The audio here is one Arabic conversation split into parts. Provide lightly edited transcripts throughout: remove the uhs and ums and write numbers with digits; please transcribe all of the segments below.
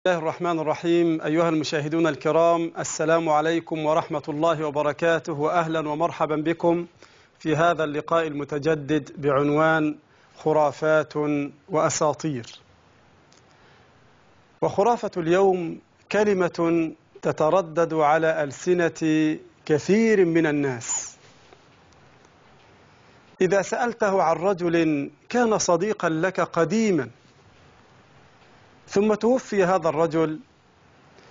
بسم الله الرحمن الرحيم. أيها المشاهدون الكرام، السلام عليكم ورحمة الله وبركاته، وأهلا ومرحبا بكم في هذا اللقاء المتجدد بعنوان خرافات وأساطير. وخرافة اليوم كلمة تتردد على ألسنة كثير من الناس. إذا سألته عن رجل كان صديقا لك قديما ثم توفي هذا الرجل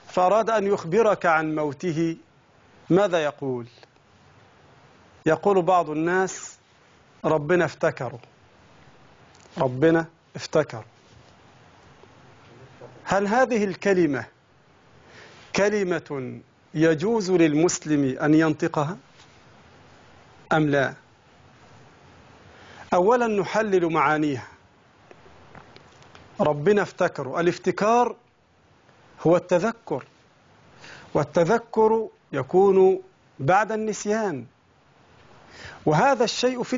فأراد أن يخبرك عن موته، ماذا يقول؟ يقول بعض الناس: ربنا افتكره، ربنا افتكره. هل هذه الكلمة كلمة يجوز للمسلم أن ينطقها أم لا؟ أولا نحلل معانيها. ربنا افتكره، الافتكار هو التذكر، والتذكر يكون بعد النسيان، وهذا الشيء في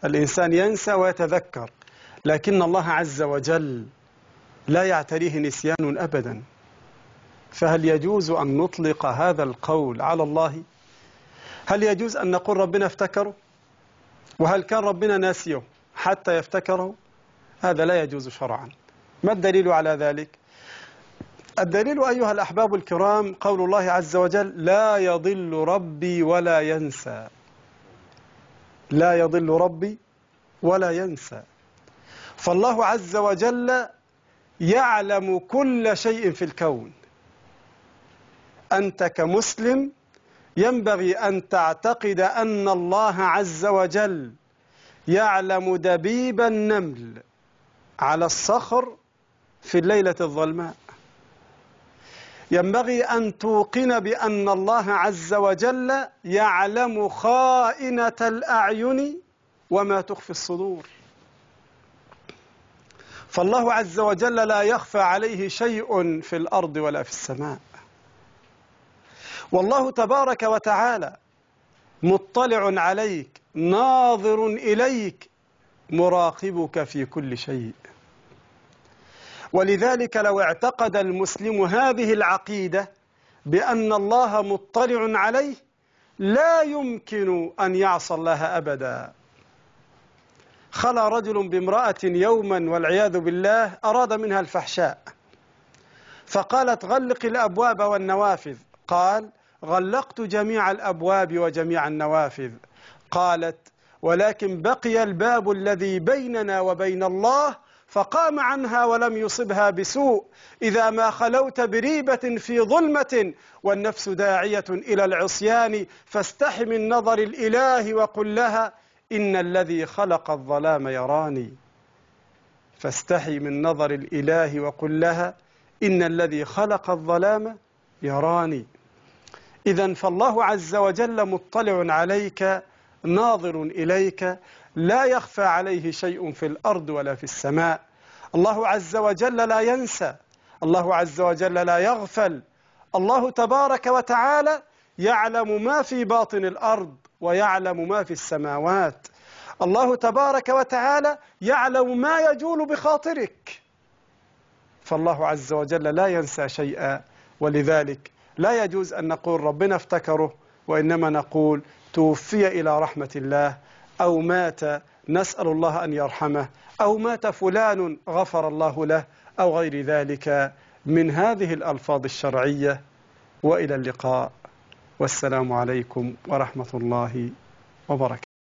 الإنسان ينسى ويتذكر، لكن الله عز وجل لا يعتريه نسيان أبدا. فهل يجوز أن نطلق هذا القول على الله؟ هل يجوز أن نقول ربنا افتكره؟ وهل كان ربنا ناسيه حتى يفتكره؟ هذا لا يجوز شرعا. ما الدليل على ذلك؟ الدليل أيها الأحباب الكرام قول الله عز وجل: لا يضل ربي ولا ينسى. لا يضل ربي ولا ينسى. فالله عز وجل يعلم كل شيء في الكون. أنت كمسلم ينبغي أن تعتقد أن الله عز وجل يعلم دبيب النمل على الصخر في الليلة الظلماء. ينبغي أن توقن بأن الله عز وجل يعلم خائنة الأعين وما تخفي الصدور. فالله عز وجل لا يخفى عليه شيء في الأرض ولا في السماء. والله تبارك وتعالى مطلع عليك، ناظر إليك، مراقبك في كل شيء. ولذلك لو اعتقد المسلم هذه العقيدة بأن الله مطلع عليه لا يمكن أن يعصى الله أبدا. خلى رجل بامرأة يوما والعياذ بالله، أراد منها الفحشاء، فقالت: غلق الأبواب والنوافذ. قال: غلقت جميع الأبواب وجميع النوافذ. قالت: ولكن بقي الباب الذي بيننا وبين الله، فقام عنها ولم يصبها بسوء. إذا ما خلوت بريبة في ظلمة والنفس داعية إلى العصيان، فاستح من نظر الإله وقل لها: إن الذي خلق الظلام يراني. فاستحي من نظر الإله وقل لها: إن الذي خلق الظلام يراني. إذن فالله عز وجل مطلع عليك، ناظر إليك، لا يخفى عليه شيء في الأرض ولا في السماء. الله عز وجل لا ينسى، الله عز وجل لا يغفل. الله تبارك وتعالى يعلم ما في باطن الأرض ويعلم ما في السماوات. الله تبارك وتعالى يعلم ما يجول بخاطرك. فالله عز وجل لا ينسى شيئا، ولذلك لا يجوز أن نقول ربنا افتكره، وإنما نقول توفي إلى رحمة الله، أو مات نسأل الله أن يرحمه، أو مات فلان غفر الله له، أو غير ذلك من هذه الألفاظ الشرعية. وإلى اللقاء، والسلام عليكم ورحمة الله وبركاته.